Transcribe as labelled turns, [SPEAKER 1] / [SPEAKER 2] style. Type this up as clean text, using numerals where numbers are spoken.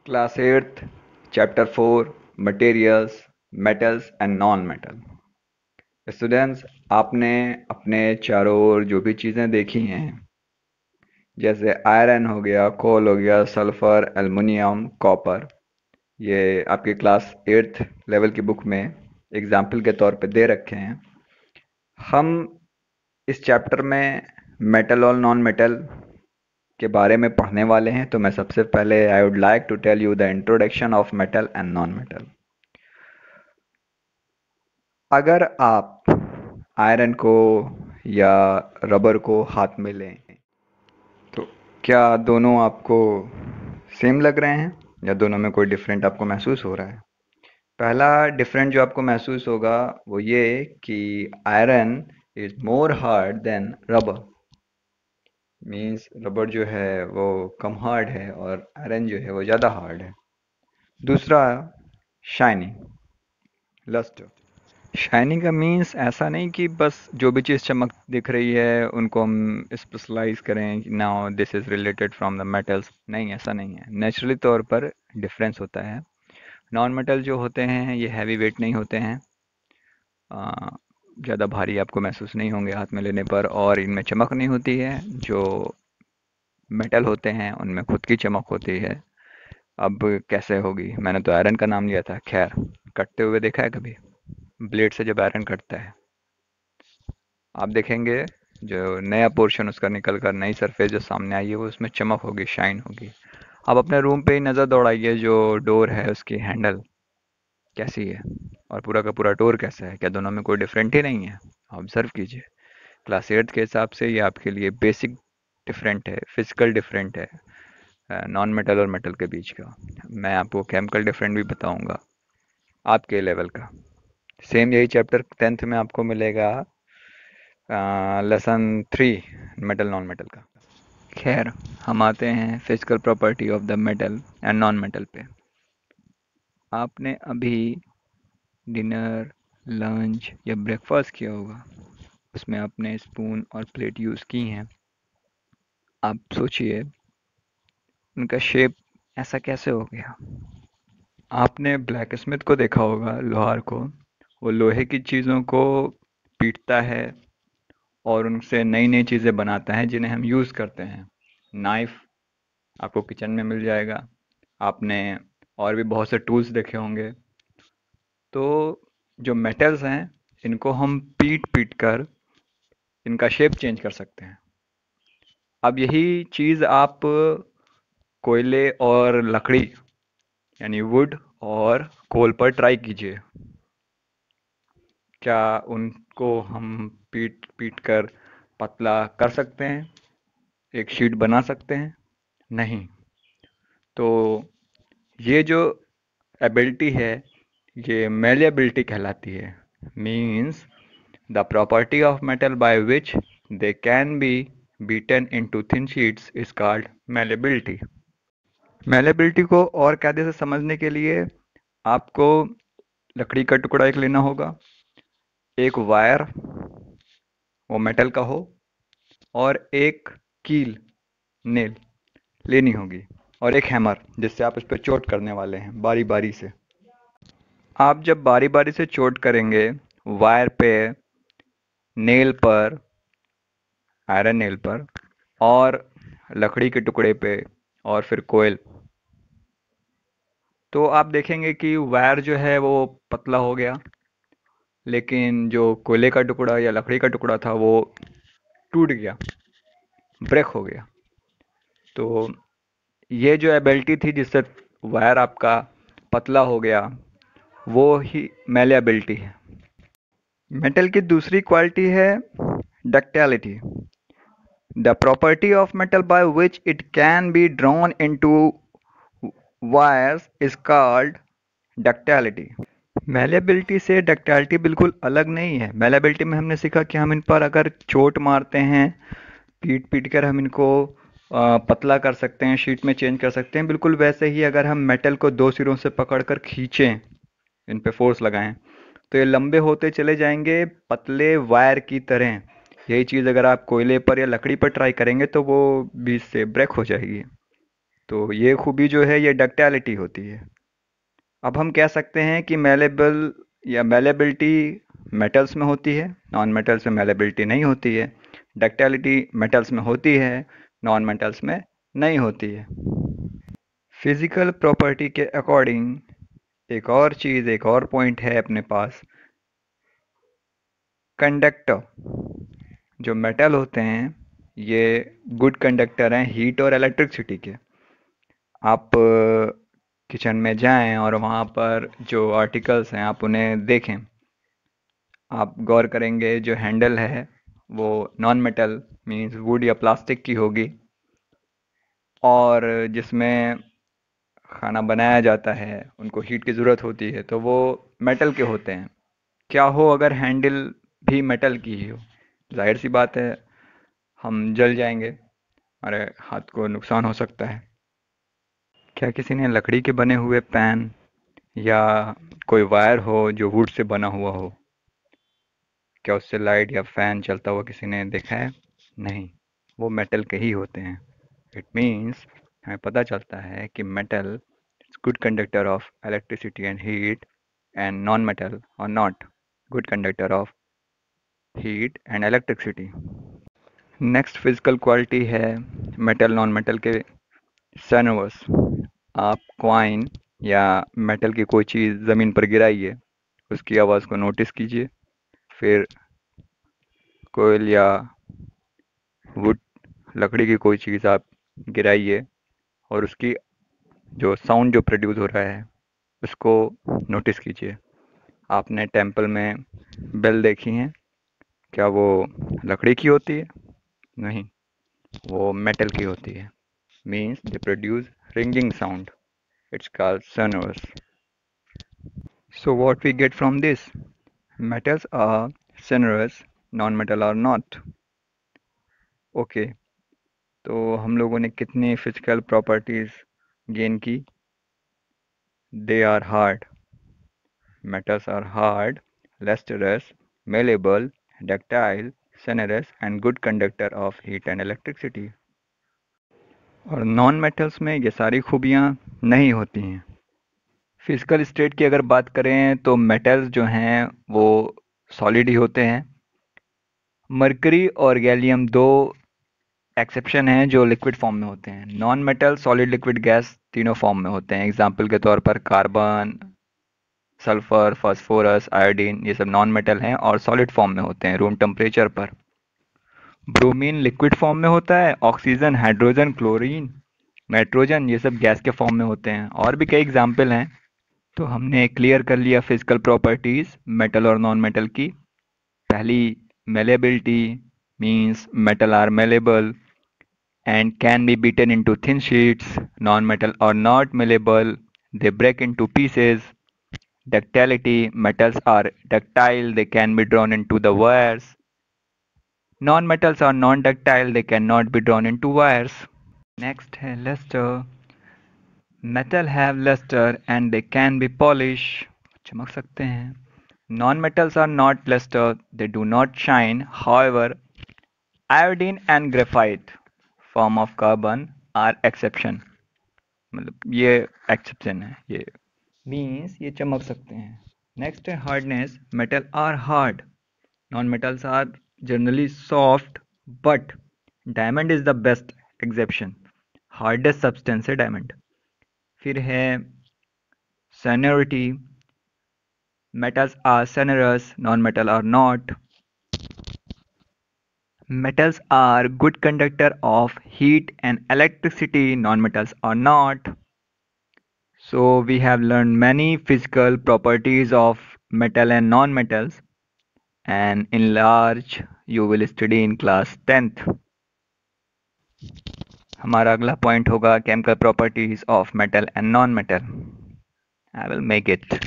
[SPEAKER 1] Class 8th, Chapter 4, Materials, Metals and Non-Metal। Students, आपने अपने चारों ओर जो भी चीज़ें देखी हैं, जैसे आयरन हो गया, कोल हो गया, सल्फर, एल्युमिनियम, कॉपर, ये आपके क्लास 8th लेवल की बुक में एग्जाम्पल के तौर पे दे रखे हैं। हम इस चैप्टर में मेटल और नॉन मेटल के बारे में पढ़ने वाले हैं। तो मैं सबसे पहले I would like to tell you the introduction of metal and non metal. अगर आप आयरन को या रबर को हाथ में लें तो क्या दोनों आपको सेम लग रहे हैं या दोनों में कोई डिफरेंट आपको महसूस हो रहा है? पहला डिफरेंट जो आपको महसूस होगा वो ये कि iron is more hard than rubber. Means rubber जो है वो कम हार्ड है और आयरन जो है वो ज़्यादा हार्ड है। दूसरा, शाइनिंग, लस्टर। शाइनिंग का मीन्स ऐसा नहीं कि बस जो भी चीज़ चमक दिख रही है उनको हम स्पेशलाइज करें कि now this is related from the metals. नहीं, ऐसा नहीं है। नेचुरली तौर पर डिफरेंस होता है। नॉन मेटल जो होते हैं ये हैवी वेट नहीं होते हैं, ज़्यादा भारी आपको महसूस नहीं होंगे हाथ में लेने पर, और इनमें चमक नहीं होती है। जो मेटल होते हैं उनमें खुद की चमक होती है। अब कैसे होगी? मैंने तो आयरन का नाम लिया था। खैर, कटते हुए देखा है कभी? ब्लेड से जब आयरन कटता है, आप देखेंगे जो नया पोर्शन उसका निकल कर नई सरफेस जो सामने आई है वो उसमें चमक होगी, शाइन होगी। आप अपने रूम पे ही नज़र दौड़ाइए, जो डोर है उसकी हैंडल कैसी है और पूरा का पूरा डोर कैसा है। क्या दोनों में कोई डिफरेंट ही नहीं है? ऑब्जर्व कीजिए। क्लास 8 के हिसाब से ये आपके लिए बेसिक डिफरेंट है, फिजिकल डिफरेंट है नॉन मेटल और मेटल के बीच का। मैं आपको केमिकल डिफरेंट भी बताऊंगा आपके लेवल का। सेम यही चैप्टर 10th में आपको मिलेगा, लेसन 3, मेटल नॉन मेटल का। खैर, हम आते हैं physical property of the metal and non metal पे। आपने अभी डिनर, लंच या ब्रेकफास्ट किया होगा, उसमें आपने स्पून और प्लेट यूज़ की हैं। आप सोचिए उनका शेप ऐसा कैसे हो गया। आपने ब्लैक स्मिथ को देखा होगा, लोहार को। वो लोहे की चीज़ों को पीटता है और उनसे नई नई चीज़ें बनाता है जिन्हें हम यूज़ करते हैं। नाइफ आपको किचन में मिल जाएगा। आपने और भी बहुत से टूल्स देखे होंगे। तो जो मेटल्स हैं इनको हम पीट पीट कर इनका शेप चेंज कर सकते हैं। अब यही चीज़ आप कोयले और लकड़ी यानी वुड और कोल पर ट्राई कीजिए। क्या उनको हम पीट पीट कर पतला कर सकते हैं, एक शीट बना सकते हैं? नहीं। तो ये जो एबिलिटी है ये मेलिएबिलिटी कहलाती है। Means the property of metal by which they can be beaten into thin sheets is called malleability। malleability को और कायदे से समझने के लिए आपको लकड़ी का टुकड़ा एक लेना होगा, एक वायर वो मेटल का हो, और एक कील, नेल लेनी होगी, और एक हैमर जिससे आप उस पर चोट करने वाले हैं बारी बारी से। आप जब बारी बारी से चोट करेंगे वायर पे, नेल पर, आयरन नेल पर, और लकड़ी के टुकड़े पे, और फिर कोयल, तो आप देखेंगे कि वायर जो है वो पतला हो गया, लेकिन जो कोयले का टुकड़ा या लकड़ी का टुकड़ा था वो टूट गया, ब्रेक हो गया। तो ये जो एबिलिटी थी जिससे वायर आपका पतला हो गया, वो ही मेलेबिलिटी है। मेटल की दूसरी क्वालिटी है ductility. The property of metal by which it can be drawn into wires is called ductility. Malleability से डक्टिलिटी बिल्कुल अलग नहीं है। मेलेबिलिटी में हमने सीखा कि हम इन पर अगर चोट मारते हैं, पीट पीट कर हम इनको पतला कर सकते हैं, शीट में चेंज कर सकते हैं। बिल्कुल वैसे ही अगर हम मेटल को दो सिरों से पकड़कर खींचें, इन पे फोर्स लगाएं, तो ये लंबे होते चले जाएंगे पतले वायर की तरह। यही चीज़ अगर आप कोयले पर या लकड़ी पर ट्राई करेंगे तो वो बीच से ब्रेक हो जाएगी। तो ये खूबी जो है ये डक्टिलिटी होती है। अब हम कह सकते हैं कि मेलेबल या मेलेबिलिटी मेटल्स में होती है, नॉन मेटल्स में मेलेबिलिटी नहीं होती है। डक्टिलिटी मेटल्स में होती है, नॉन मेटल्स में नहीं होती है। फिजिकल प्रॉपर्टी के अकॉर्डिंग एक और चीज़, एक और पॉइंट है अपने पास। कंडक्टर जो मेटल होते हैं ये गुड कंडक्टर हैं हीट और इलेक्ट्रिसिटी के। आप किचन में जाएं और वहाँ पर जो आर्टिकल्स हैं आप उन्हें देखें। आप गौर करेंगे जो हैंडल है वो नॉन मेटल मीन्स वुड या प्लास्टिक की होगी, और जिसमें खाना बनाया जाता है उनको हीट की ज़रूरत होती है तो वो मेटल के होते हैं। क्या हो अगर हैंडल भी मेटल की ही हो, जाहिर सी बात है हम जल जाएंगे, हमारे हाथ को नुकसान हो सकता है। क्या किसी ने लकड़ी के बने हुए पैन या कोई वायर हो जो वुड से बना हुआ हो, क्या उससे लाइट या फैन चलता हुआ किसी ने देखा है? नहीं, वो मेटल के ही होते हैं। इट मीन्स हमें पता चलता है कि metal is good conductor of electricity and heat, and non metal are not good conductor of heat and electricity. Next physical quality है मेटल नॉन मेटल के सनवर्स। आप क्वाइन या मेटल की कोई चीज़ ज़मीन पर गिराइए, उसकी आवाज़ को नोटिस कीजिए, फिर कोयल या वुड लकड़ी की कोई चीज़ आप गिराइए और उसकी जो साउंड जो प्रोड्यूस हो रहा है उसको नोटिस कीजिए। आपने टेंपल में बेल देखी हैं, क्या वो लकड़ी की होती है? नहीं, वो मेटल की होती है। Means they produce ringing sound, it's called sonorous. So what we get from this? Metals are sonorous, non-metal are not. Okay, तो हम लोगों ने कितनी फिजिकल प्रॉपर्टीज गेन की? They are hard, metals are hard, lustrous, malleable, ductile, sonorous and good conductor of heat and electricity. और non metals में ये सारी खूबियाँ नहीं होती हैं। फिजिकल स्टेट की अगर बात करें तो मेटल्स जो हैं वो सॉलिड ही होते हैं। मरकरी और गैलियम दो एक्सेप्शन हैं जो लिक्विड फॉर्म में होते हैं। Non metal, solid, liquid, gas तीनों फॉर्म में होते हैं। एग्जाम्पल के तौर पर कार्बन, सल्फर, फास्फोरस, आयोडीन, ये सब नॉन मेटल हैं और सॉलिड फॉर्म में होते हैं रूम टेम्परेचर पर। ब्रोमीन लिक्विड फॉर्म में होता है, ऑक्सीजन, हाइड्रोजन, क्लोरीन, नाइट्रोजन ये सब गैस के फॉर्म में होते हैं। और भी कई एग्जाम्पल हैं। तो हमने क्लियर कर लिया फिजिकल प्रॉपर्टीज मेटल और नॉन मेटल की। पहली, malleability means metal are malleable and can be beaten into thin sheets. Non-metal are not malleable, they break into pieces. Ductility, metals are ductile, they can be drawn into the wires. Non-metals are non-ductile, they cannot be drawn into wires. Next है luster. Metal have luster and they can be polished. चमक सकते हैं. Non-metals are not luster, they do not shine. However, iodine and graphite, form of carbon, are exception. मतलब ये exception है, ये means ये चमक सकते हैं। नेक्स्ट है hardness. Metal are hard, non metals are generally soft, but diamond is the best exception. Hardest substance है डायमंड। फिर है sonority. Metals are sonorous, non metal are not. Metals are good conductor of heat and electricity, non-metals are not. So we have learned many physical properties of metal and non-metals, and in large you will study in class 10th. हमारा अगला point होगा chemical properties of metal and non-metal. I will make it.